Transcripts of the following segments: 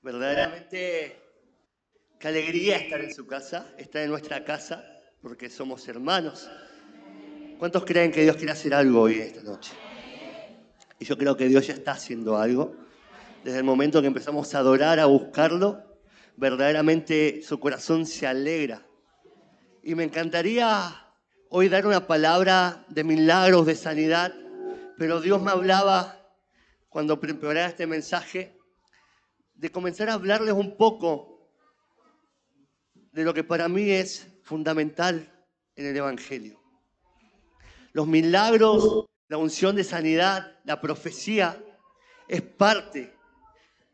Verdaderamente, qué alegría estar en su casa, estar en nuestra casa, porque somos hermanos. ¿Cuántos creen que Dios quiere hacer algo hoy esta noche? Y yo creo que Dios ya está haciendo algo. Desde el momento que empezamos a adorar, a buscarlo, verdaderamente su corazón se alegra. Y me encantaría hoy dar una palabra de milagros, de sanidad, pero Dios me hablaba cuando preparaba este mensaje de comenzar a hablarles un poco de lo que para mí es fundamental en el Evangelio. Los milagros, la unción de sanidad, la profecía, es parte,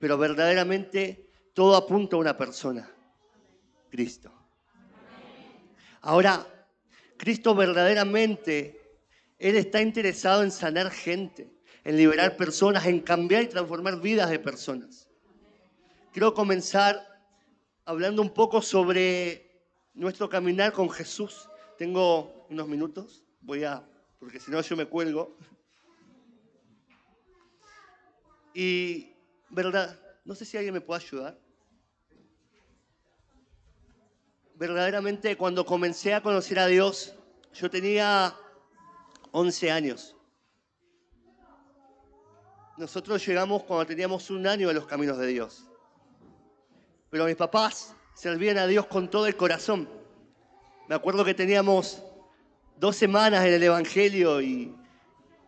pero verdaderamente todo apunta a una persona, Cristo. Ahora, Cristo verdaderamente, Él está interesado en sanar gente, en liberar personas, en cambiar y transformar vidas de personas. Quiero comenzar hablando un poco sobre nuestro caminar con Jesús. Tengo unos minutos, porque si no yo me cuelgo. Y, verdad, no sé si alguien me puede ayudar. Verdaderamente, cuando comencé a conocer a Dios, yo tenía 11 años. Nosotros llegamos cuando teníamos 1 año a los caminos de Dios. Pero mis papás servían a Dios con todo el corazón. Me acuerdo que teníamos 2 semanas en el Evangelio y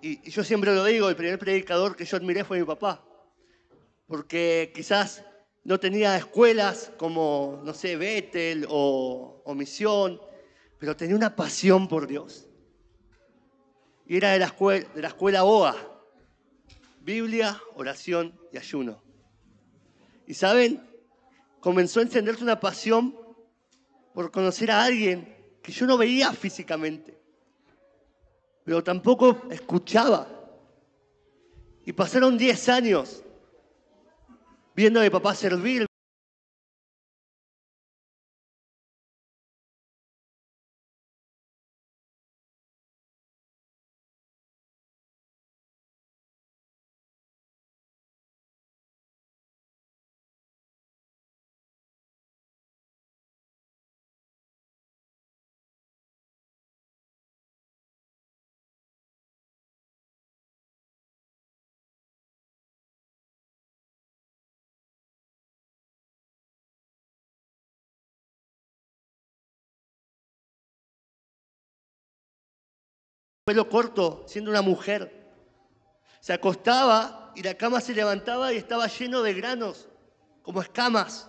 yo siempre lo digo, el primer predicador que yo admiré fue mi papá. Porque quizás no tenía escuelas como, no sé, Bethel o Misión, pero tenía una pasión por Dios. Y era de la escuela OA, Biblia, oración y ayuno. Y ¿saben? Comenzó a encenderse una pasión por conocer a alguien que yo no veía físicamente, pero tampoco escuchaba. Y pasaron 10 años viendo a mi papá servir. Pelo corto, siendo una mujer. Se acostaba y la cama se levantaba y estaba lleno de granos, como escamas.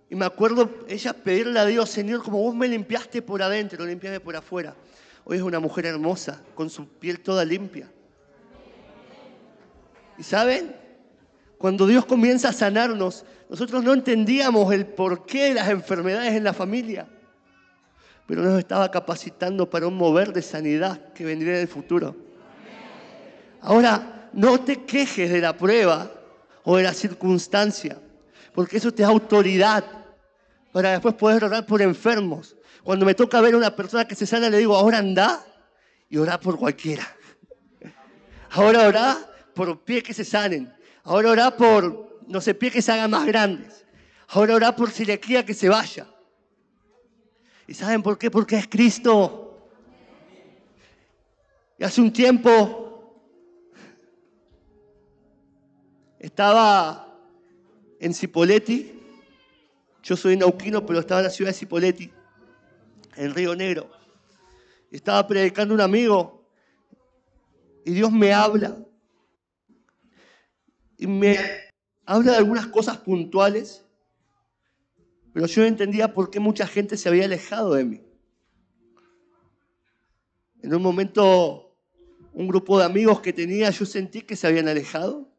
Y me acuerdo ella pedirle a Dios, Señor, como vos me limpiaste por adentro, limpiame por afuera. Hoy es una mujer hermosa, con su piel toda limpia. ¿Y saben? Cuando Dios comienza a sanarnos, nosotros no entendíamos el porqué de las enfermedades en la familia, pero nos estaba capacitando para un mover de sanidad que vendría en el futuro. Ahora, no te quejes de la prueba o de la circunstancia, porque eso te da autoridad para después poder orar por enfermos. Cuando me toca ver a una persona que se sana, le digo, ahora anda y orá por cualquiera. Ahora orá por pies que se sanen. Ahora orá por, no sé, pies que se hagan más grandes. Ahora orá por celiaquía que se vaya. ¿Y saben por qué? Porque es Cristo. Y hace un tiempo estaba en Cipolletti. Yo soy nauquino, pero estaba en la ciudad de Cipolletti, en Río Negro. Estaba predicando un amigo y Dios me habla. Y me habla de algunas cosas puntuales, pero yo no entendía por qué mucha gente se había alejado de mí. En un momento, un grupo de amigos que tenía, yo sentí que se habían alejado.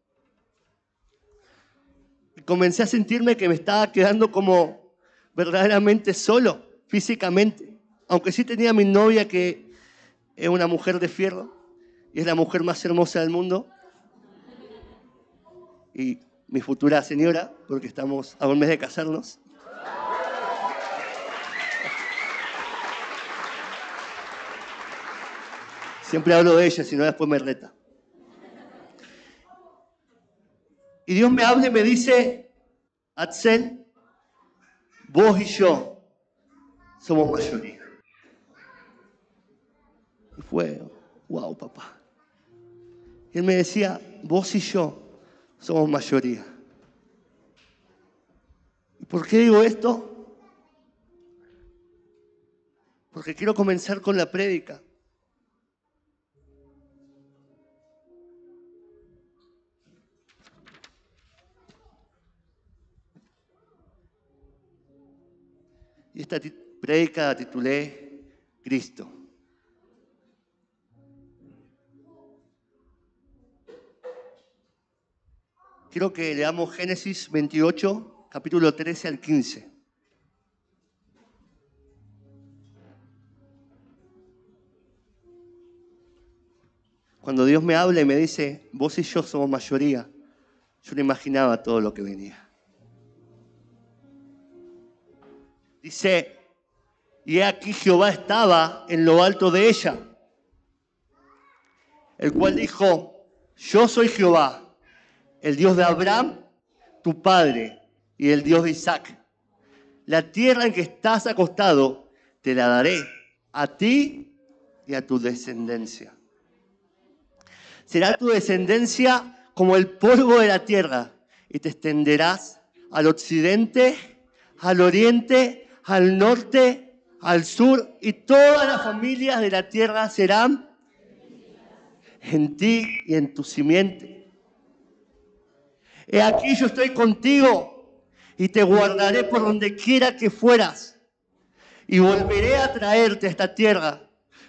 Y comencé a sentirme que me estaba quedando como verdaderamente solo, físicamente. Aunque sí tenía a mi novia, que es una mujer de fierro, y es la mujer más hermosa del mundo. Y mi futura señora, porque estamos a un mes de casarnos. Siempre hablo de ella, si no después me reta. Y Dios me habla y me dice, Axel, vos y yo somos mayoría. Y fue, wow, papá. Y él me decía, vos y yo somos mayoría. ¿Y por qué digo esto? Porque quiero comenzar con la prédica. Y esta prédica la titulé Cristo. Quiero que leamos Génesis 28, capítulo 13 al 15. Cuando Dios me habla y me dice, vos y yo somos mayoría, yo no imaginaba todo lo que venía. Dice, y he aquí Jehová estaba en lo alto de ella, el cual dijo, yo soy Jehová, el Dios de Abraham, tu padre, y el Dios de Isaac. La tierra en que estás acostado te la daré a ti y a tu descendencia. Será tu descendencia como el polvo de la tierra y te extenderás al occidente, al oriente, al norte, al sur, y todas las familias de la tierra serán en ti y en tu simiente. He aquí yo estoy contigo y te guardaré por donde quiera que fueras y volveré a traerte a esta tierra,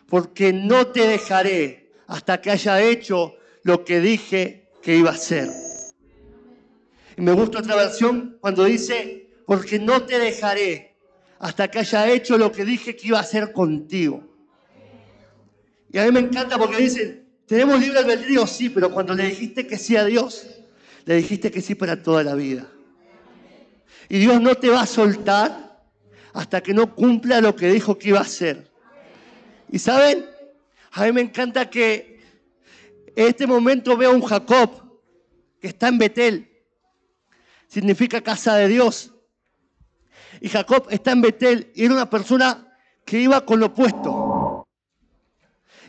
porque no te dejaré hasta que haya hecho lo que dije que iba a hacer. Y me gusta otra versión cuando dice, porque no te dejaré hasta que haya hecho lo que dije que iba a hacer contigo. Y a mí me encanta porque dicen, tenemos libre albedrío, sí, pero cuando le dijiste que sí a Dios, le dijiste que sí para toda la vida. Y Dios no te va a soltar hasta que no cumpla lo que dijo que iba a hacer. Y ¿saben? A mí me encanta que en este momento veo a un Jacob que está en Betel. Significa casa de Dios. Y Jacob está en Betel y era una persona que iba con lo opuesto.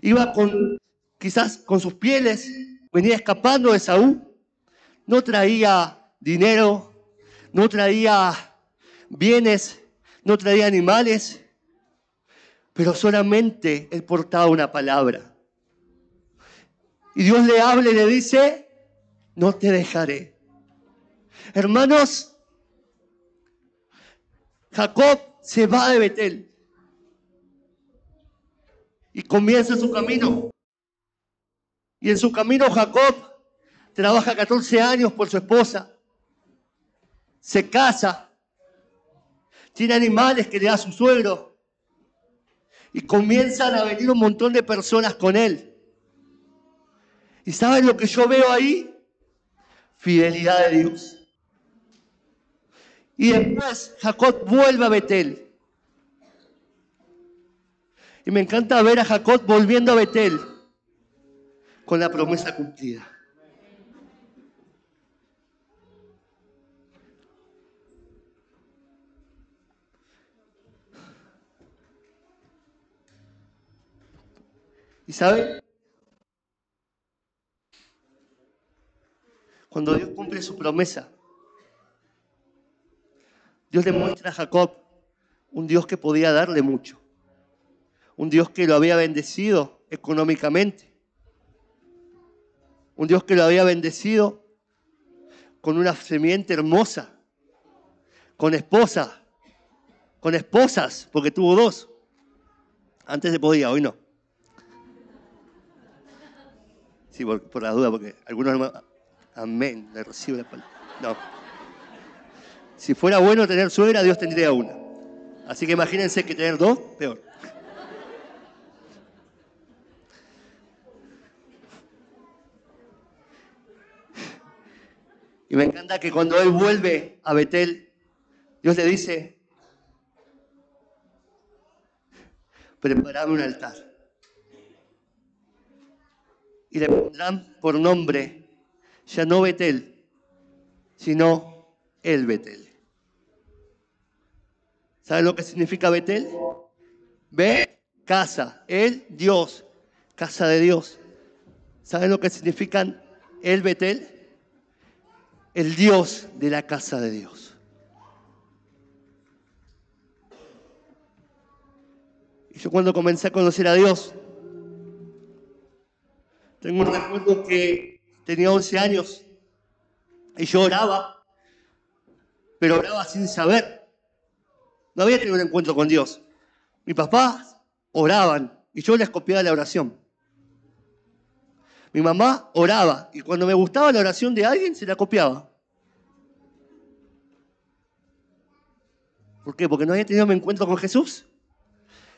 Iba quizás con sus pieles, venía escapando de Saúl. No traía dinero, no traía bienes, no traía animales, pero solamente él portaba una palabra. Y Dios le habla y le dice, no te dejaré. Hermanos, Jacob se va de Betel y comienza su camino. Y en su camino Jacob trabaja 14 años por su esposa, se casa, tiene animales que le da su suegro y comienzan a venir un montón de personas con él. ¿Y saben lo que yo veo ahí? Fidelidad de Dios. Y después Jacob vuelve a Betel. Y me encanta ver a Jacob volviendo a Betel con la promesa cumplida. ¿Y saben? Cuando Dios cumple su promesa, Dios le muestra a Jacob un Dios que podía darle mucho. Un Dios que lo había bendecido económicamente. Un Dios que lo había bendecido con una semiente hermosa, con esposas, porque tuvo dos. Antes se podía, hoy no. Sí, por la duda, porque algunos hermanos, amén, le recibo la palabra. No. Si fuera bueno tener suegra, Dios tendría una. Así que imagínense que tener dos, peor. Y me encanta que cuando él vuelve a Betel, Dios le dice, preparame un altar. Y le pondrán por nombre, ya no Betel, sino el Betel. ¿Saben lo que significa Betel? Casa, el Dios, casa de Dios. ¿Saben lo que significan el Betel? El Dios de la casa de Dios. Y yo cuando comencé a conocer a Dios, tengo un recuerdo que tenía 11 años y yo oraba, pero oraba sin saber. No había tenido un encuentro con Dios. Mis papás oraban y yo les copiaba la oración. Mi mamá oraba y cuando me gustaba la oración de alguien se la copiaba. ¿Por qué? Porque no había tenido un encuentro con Jesús.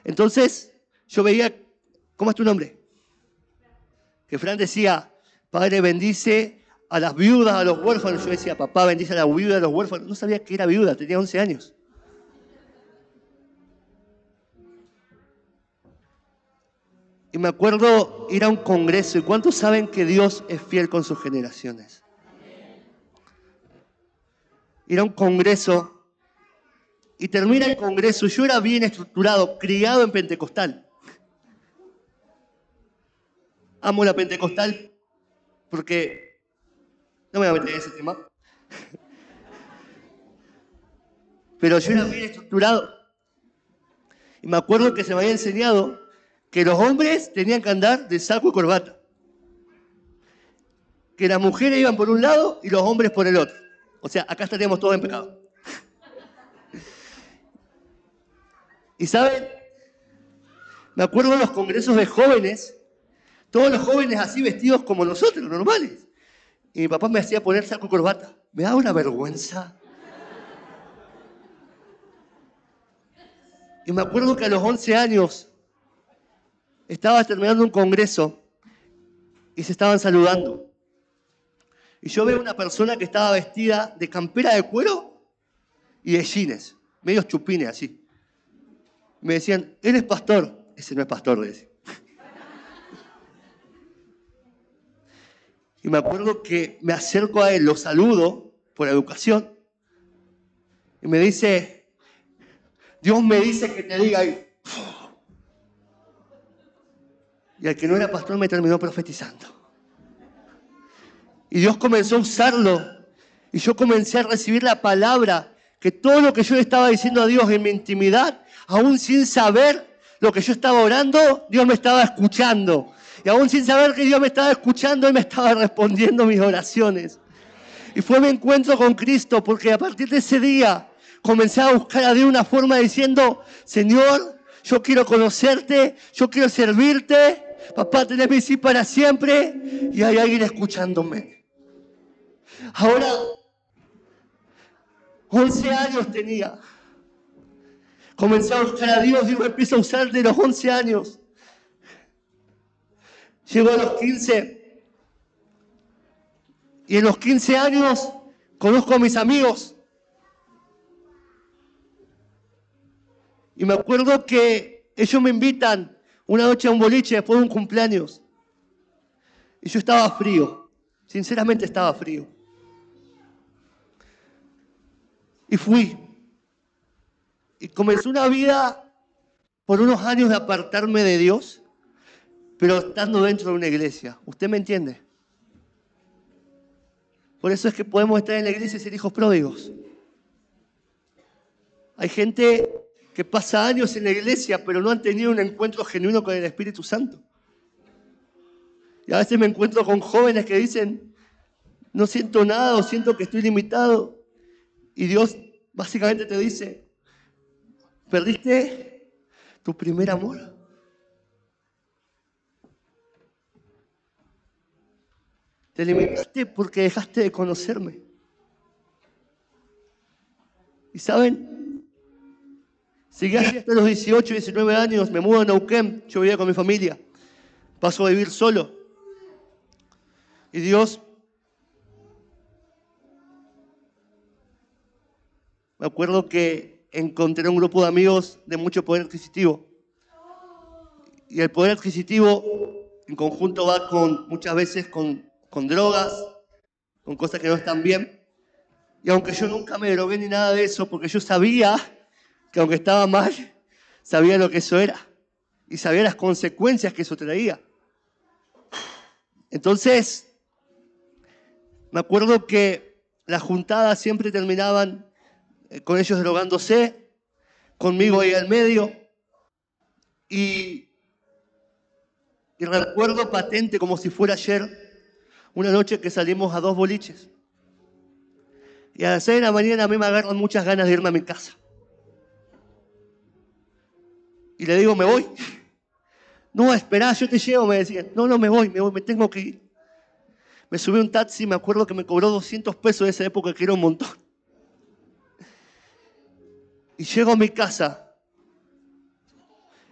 Entonces yo veía, ¿cómo es tu nombre? Que Fran decía, Padre, bendice a las viudas, a los huérfanos. Yo decía, papá, bendice a las viudas, a los huérfanos. No sabía que era viuda, tenía 11 años. Y me acuerdo ir a un congreso. ¿Y cuántos saben que Dios es fiel con sus generaciones? Ir a un congreso y termina el congreso. Yo era bien estructurado, criado en pentecostal. Amo la pentecostal porque no me voy a meter en ese tema. Pero yo era bien estructurado. Y me acuerdo que se me había enseñado que los hombres tenían que andar de saco y corbata. Que las mujeres iban por un lado y los hombres por el otro. O sea, acá estaríamos todos en pecado. Y ¿saben? Me acuerdo de los congresos de jóvenes, todos los jóvenes así vestidos como nosotros, normales. Y mi papá me hacía poner saco y corbata. Me daba una vergüenza. Y me acuerdo que a los 11 años estaba terminando un congreso y se estaban saludando. Y yo veo una persona que estaba vestida de campera de cuero y de jeans, medios chupines así. Me decían, ¿eres pastor? Ese no es pastor, decía. Y me acuerdo que me acerco a él, lo saludo por educación y me dice, Dios me dice que te diga. Y al que no era pastor me terminó profetizando. Y Dios comenzó a usarlo. Y yo comencé a recibir la palabra, que todo lo que yo le estaba diciendo a Dios en mi intimidad, aún sin saber lo que yo estaba orando, Dios me estaba escuchando. Y aún sin saber que Dios me estaba escuchando, Él me estaba respondiendo mis oraciones. Y fue mi encuentro con Cristo, porque a partir de ese día comencé a buscar a Dios una forma diciendo, Señor, yo quiero conocerte, yo quiero servirte. Papá, tenés mi sí para siempre. Y hay alguien escuchándome. Ahora, 11 años tenía. Comencé a buscar a Dios, Dios me empieza a usar de los 11 años. Llegó a los 15. Y en los 15 años conozco a mis amigos. Y me acuerdo que ellos me invitan una noche a un boliche después de un cumpleaños. Y yo estaba frío. Sinceramente estaba frío. Y fui. Y comencé una vida por unos años de apartarme de Dios, pero estando dentro de una iglesia. ¿Usted me entiende? Por eso es que podemos estar en la iglesia y ser hijos pródigos. Hay gente que pasa años en la iglesia, pero no han tenido un encuentro genuino con el Espíritu Santo. Y a veces me encuentro con jóvenes que dicen, no siento nada o siento que estoy limitado. Y Dios básicamente te dice, ¿perdiste tu primer amor? Te limitaste porque dejaste de conocerme. ¿Y saben? Seguí así hasta los 18, 19 años, me mudo a Neuquén, yo vivía con mi familia, paso a vivir solo. Y Dios, me acuerdo que encontré un grupo de amigos de mucho poder adquisitivo. Y el poder adquisitivo en conjunto va muchas veces con drogas, con cosas que no están bien. Y aunque yo nunca me drogué ni nada de eso, porque yo sabía que aunque estaba mal, sabía lo que eso era. Y sabía las consecuencias que eso traía. Entonces, me acuerdo que las juntadas siempre terminaban con ellos drogándose, conmigo ahí al medio. Y recuerdo patente, como si fuera ayer, una noche que salimos a 2 boliches. Y a las 6 de la mañana a mí me agarran muchas ganas de irme a mi casa. Y le digo, me voy. No, esperá, yo te llevo, me decían. No, me voy, me tengo que ir. Me subí a un taxi, me acuerdo que me cobró 200 pesos de esa época, que era un montón. Y llego a mi casa.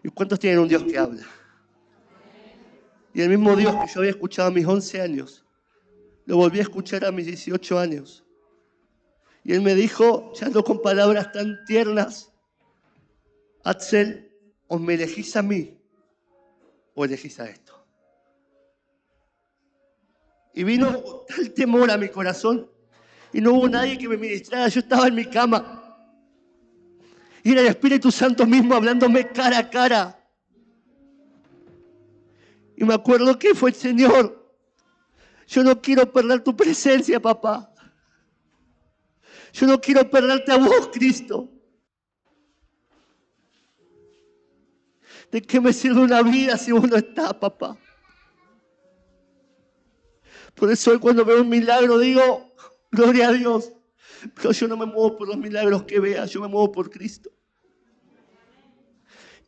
¿Y cuántos tienen un Dios que habla? Y el mismo Dios que yo había escuchado a mis 11 años, lo volví a escuchar a mis 18 años. Y él me dijo, ya no con palabras tan tiernas, Axel, o me elegís a mí, o elegís a esto. Y vino tal temor a mi corazón, y no hubo nadie que me ministrara, yo estaba en mi cama. Y era el Espíritu Santo mismo hablándome cara a cara. Y me acuerdo que fue el Señor. Yo no quiero perder tu presencia, papá. Yo no quiero perderte a vos, Cristo. ¿De qué me sirve una vida si vos no estás, papá? Por eso hoy cuando veo un milagro digo, gloria a Dios. Pero yo no me muevo por los milagros que vea, yo me muevo por Cristo.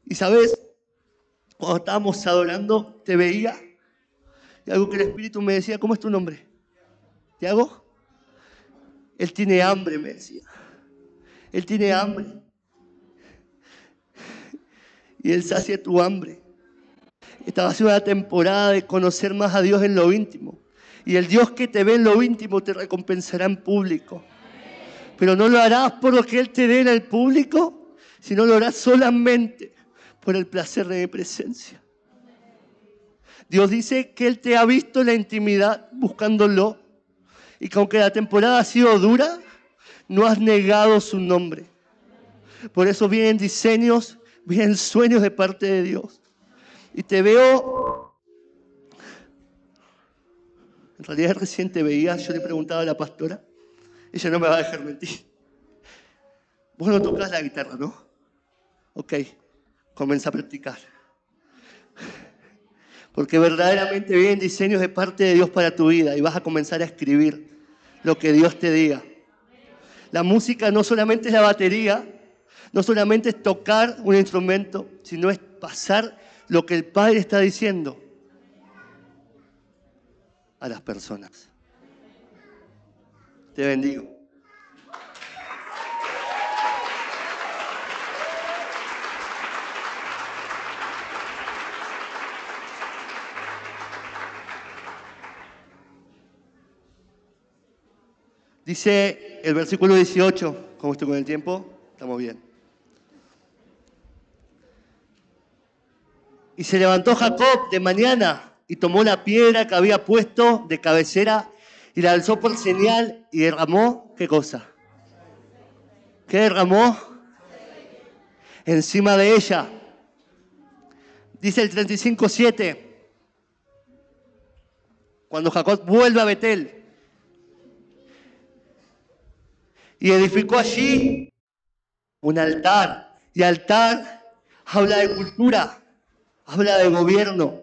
Y sabes, cuando estábamos adorando, te veía. Y algo que el Espíritu me decía, ¿cómo es tu nombre? ¿Tiago? Él tiene hambre, me decía. Él tiene hambre. Y Él sacia tu hambre. Estaba haciendo una temporada de conocer más a Dios en lo íntimo. Y el Dios que te ve en lo íntimo te recompensará en público. Pero no lo harás por lo que Él te dé en el público, sino lo harás solamente por el placer de mi presencia. Dios dice que Él te ha visto en la intimidad buscándolo. Y que aunque la temporada ha sido dura, no has negado su nombre. Por eso vienen diseños, vienen sueños de parte de Dios. Y te veo, en realidad recién te veía, yo le preguntaba a la pastora, ella no me va a dejar mentir. Vos no tocás la guitarra, ¿no? Ok, comienza a practicar. Porque verdaderamente vienen diseños de parte de Dios para tu vida y vas a comenzar a escribir lo que Dios te diga. La música no solamente es la batería, no solamente es tocar un instrumento, sino es pasar lo que el Padre está diciendo a las personas. Te bendigo. Dice el versículo 18, ¿cómo estoy con el tiempo? Estamos bien. Y se levantó Jacob de mañana y tomó la piedra que había puesto de cabecera y la alzó por señal y derramó, ¿qué cosa? ¿Qué derramó? Encima de ella. Dice el 35:7. Cuando Jacob vuelve a Betel y edificó allí un altar. Y altar habla de cultura, habla de gobierno.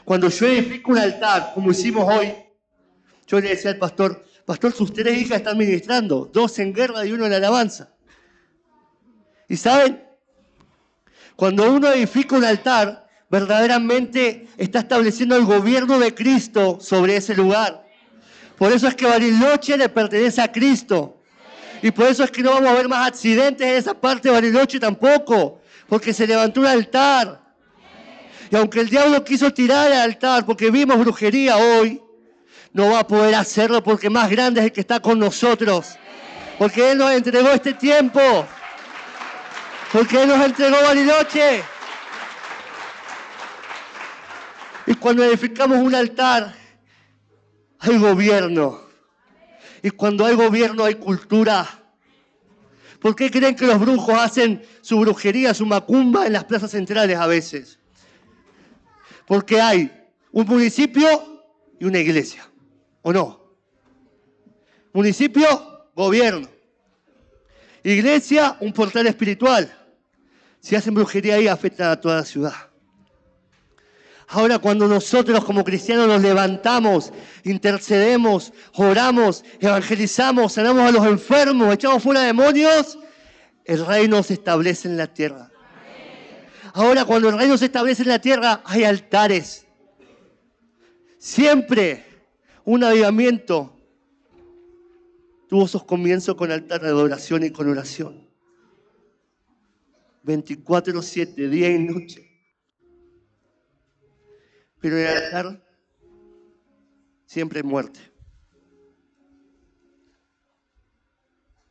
Cuando yo edifico un altar, como hicimos hoy, yo le decía al pastor, sus 3 hijas están ministrando, 2 en guerra y 1 en alabanza. Y saben, cuando uno edifica un altar, verdaderamente está estableciendo el gobierno de Cristo sobre ese lugar. Por eso es que Bariloche le pertenece a Cristo. Y por eso es que no vamos a ver más accidentes en esa parte de Bariloche tampoco, porque se levantó un altar. Y aunque el diablo quiso tirar el altar, porque vimos brujería hoy, no va a poder hacerlo porque más grande es el que está con nosotros. Porque Él nos entregó este tiempo. Porque Él nos entregó Bariloche. Y cuando edificamos un altar, hay gobierno. Y cuando hay gobierno hay cultura. ¿Por qué creen que los brujos hacen su brujería, su macumba en las plazas centrales a veces? Porque hay un municipio y una iglesia, ¿o no? Municipio, gobierno. Iglesia, un portal espiritual. Si hacen brujería ahí, afecta a toda la ciudad. Ahora, cuando nosotros como cristianos nos levantamos, intercedemos, oramos, evangelizamos, sanamos a los enfermos, echamos fuera demonios, el reino se establece en la tierra. Ahora, cuando el reino se establece en la tierra, hay altares. Siempre un avivamiento tuvo sus comienzos con altar de adoración y con oración. 24/7, día y noche. Pero en el altar siempre hay muerte.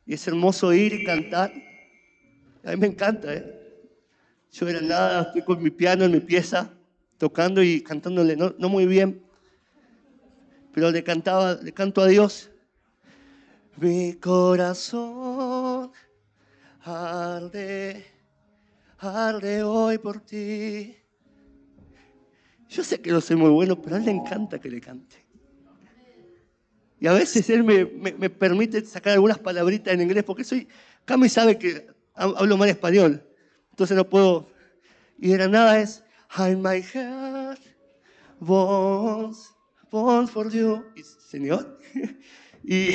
Y es hermoso ir y cantar. A mí me encanta, Yo de la nada estoy con mi piano en mi pieza, tocando y cantándole, no muy bien, pero le canto a Dios. Mi corazón arde hoy por ti. Yo sé que no soy muy bueno, pero a él le encanta que le cante. Y a veces él me permite sacar algunas palabritas en inglés, porque Cami sabe que hablo mal español, entonces no puedo. Y de la nada es, in my heart, bones for you. Y, Señor. Y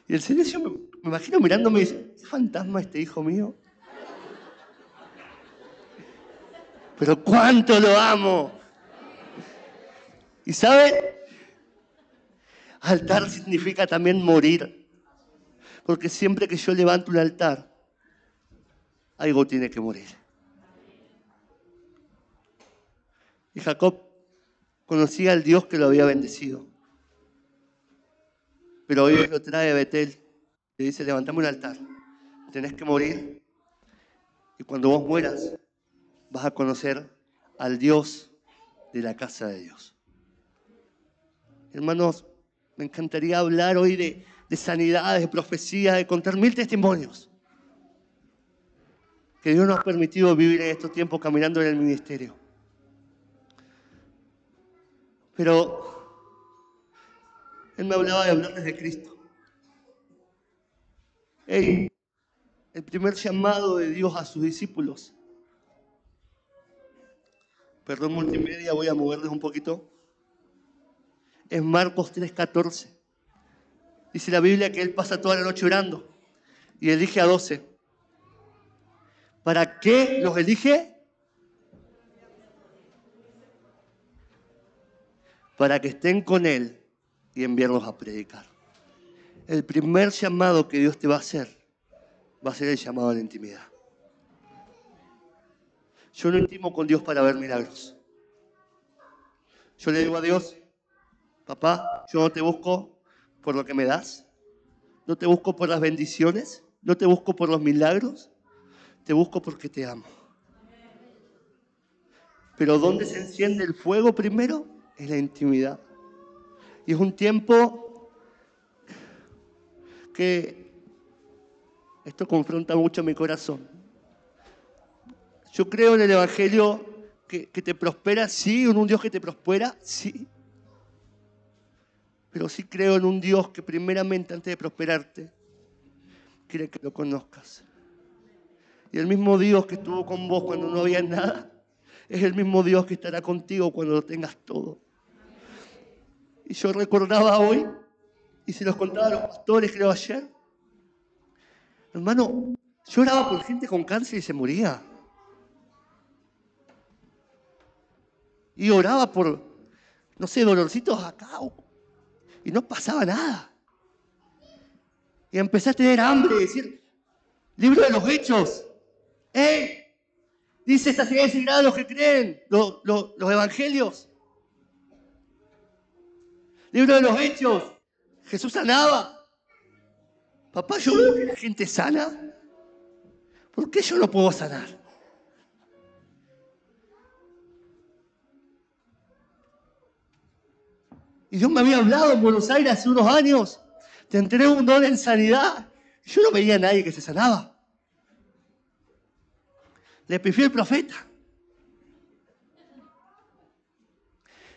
el Señor, yo me imagino mirándome y dice, ¿qué fantasma este hijo mío? Pero cuánto lo amo. Y ¿sabe? Altar significa también morir. Porque siempre que yo levanto un altar, algo tiene que morir. Y Jacob conocía al Dios que lo había bendecido. Pero hoy lo trae a Betel. Le dice, levantame un altar. Tenés que morir. Y cuando vos mueras, vas a conocer al Dios de la casa de Dios. Hermanos, me encantaría hablar hoy de sanidades, de profecías, de contar 1000 testimonios que Dios nos ha permitido vivir en estos tiempos caminando en el ministerio. Pero Él me hablaba de hablarles de Cristo. El primer llamado de Dios a sus discípulos. Perdón, multimedia, voy a moverles un poquito. Es Marcos 3:14. Dice la Biblia que Él pasa toda la noche orando y elige a 12. ¿Para qué los elige? Para que estén con Él y enviarlos a predicar. El primer llamado que Dios te va a hacer va a ser el llamado a la intimidad. Yo no intimo con Dios para ver milagros. Yo le digo a Dios, papá, yo no te busco por lo que me das, no te busco por las bendiciones, no te busco por los milagros, te busco porque te amo. Pero ¿dónde se enciende el fuego primero? En la intimidad. Y es un tiempo que esto confronta mucho mi corazón. Yo creo en el Evangelio que te prospera, sí, en un Dios que te prospera, sí. Pero sí creo en un Dios que primeramente, antes de prosperarte, quiere que lo conozcas. Y el mismo Dios que estuvo con vos cuando no había nada, es el mismo Dios que estará contigo cuando lo tengas todo. Y yo recordaba hoy, y se los contaba a los pastores, creo ayer, hermano, yo oraba por gente con cáncer y se moría. Y oraba por, no sé, dolorcitos acá, y no pasaba nada. Y empecé a tener hambre y decir, libro de los Hechos, dice esta señal seguirá a los que creen, los evangelios. Libro de los Hechos, Jesús sanaba. Papá, yo veo que la gente sana. ¿Por qué yo no puedo sanar? Y Dios me había hablado en Buenos Aires hace unos años. te entrego un don en sanidad. Yo no veía a nadie que se sanaba. Le pifió el profeta.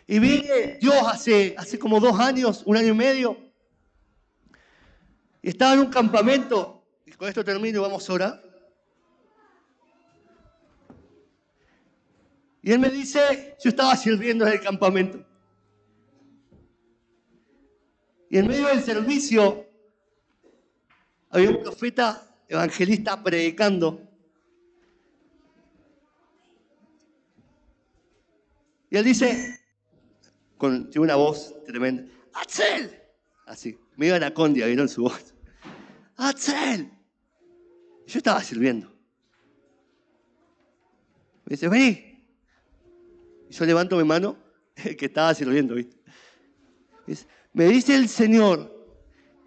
Y viene Dios hace como 2 años, 1 año y medio. Y estaba en un campamento. Y con esto termino y vamos a orar. Y él me dice, yo estaba sirviendo en el campamento. Y en medio del servicio había un profeta evangelista predicando. Y él dice, tiene una voz tremenda, ¡Axel! Así, medio anacondia, ¿vieron su voz? ¡Axel! Yo estaba sirviendo. Me dice, vení. Y yo levanto mi mano, que estaba sirviendo, ¿viste? Me dice el Señor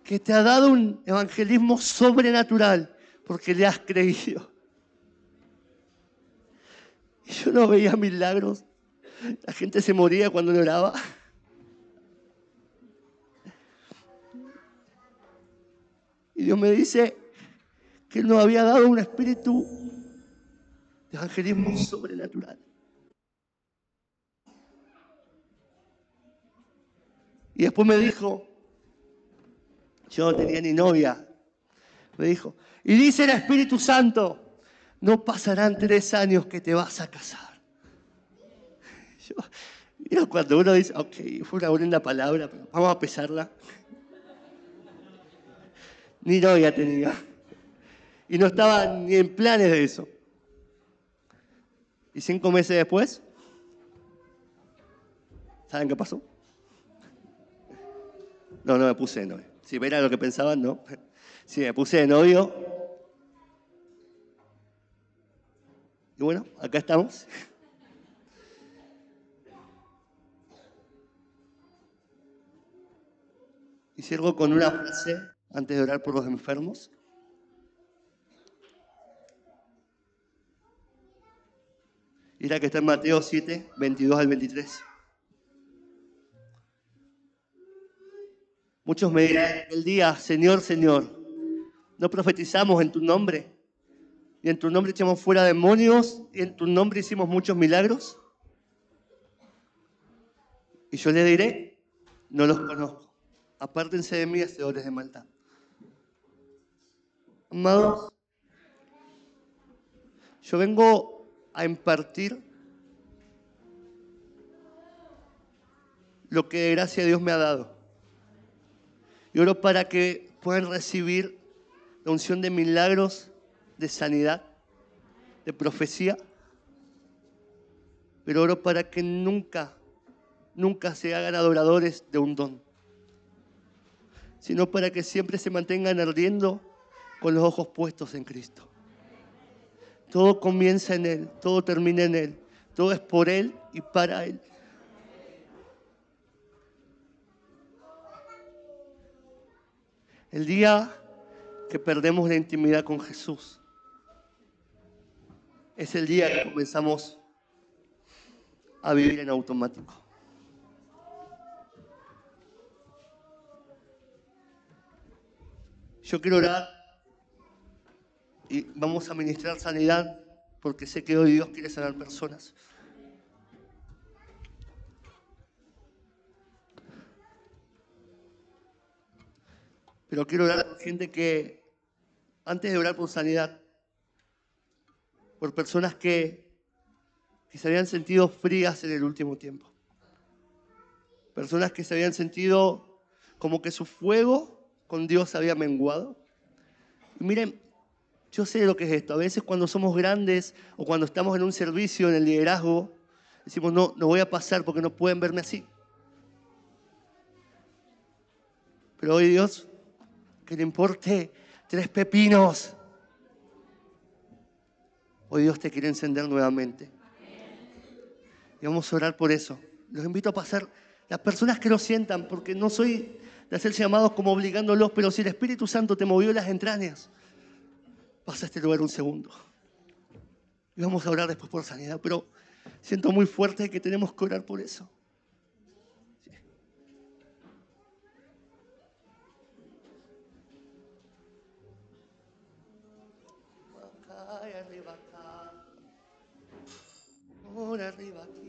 que te ha dado un evangelismo sobrenatural porque le has creído. Y yo no veía milagros. La gente se moría cuando le oraba. Y Dios me dice que Él nos había dado un espíritu de evangelismo sobrenatural. Y después me dijo, yo no tenía ni novia, me dijo, y dice el Espíritu Santo, no pasarán 3 años que te vas a casar. Yo, cuando uno dice, ok, fue una buena palabra, pero vamos a pesarla. Ni novia tenía. Y no estaba ni en planes de eso. Y 5 meses después, ¿saben qué pasó? No me puse de novio. Si era lo que pensaban, no. Sí, me puse de novio. Y bueno, acá estamos. Y cierro con una frase antes de orar por los enfermos. Y la que está en Mateo 7, 22 al 23. Muchos me dirán el día, Señor, Señor, ¿no profetizamos en tu nombre? ¿Y en tu nombre echamos fuera demonios? ¿Y en tu nombre hicimos muchos milagros? Y yo le diré, no los conozco. Apártense de mí, hacedores de maldad. Amados, yo vengo a impartir lo que de gracia Dios me ha dado. Y oro para que puedan recibir la unción de milagros, de sanidad, de profecía. Pero oro para que nunca se hagan adoradores de un don, sino para que siempre se mantengan ardiendo con los ojos puestos en Cristo. Todo comienza en Él, todo termina en Él, todo es por Él y para Él. El día que perdemos la intimidad con Jesús es el día que comenzamos a vivir en automático. Yo quiero orar y vamos a ministrar sanidad porque sé que hoy Dios quiere sanar personas. Pero quiero orar por gente que, antes de orar por sanidad, por personas que se habían sentido frías en el último tiempo. Personas que se habían sentido como que su fuego con Dios había menguado. Y miren, yo sé lo que es esto. A veces cuando somos grandes o cuando estamos en un servicio, en el liderazgo, decimos, no voy a pasar porque no pueden verme así. Pero hoy Dios, que le importe 3 pepinos. Hoy Dios te quiere encender nuevamente. Y vamos a orar por eso. Los invito a pasar, las personas que lo sientan, porque no soy de hacer llamados como obligándolos, pero si el Espíritu Santo te movió las entrañas, pasa a este lugar un segundo. Y vamos a orar después por sanidad, pero siento muy fuerte que tenemos que orar por eso. arriba acá. Ahora arriba aquí.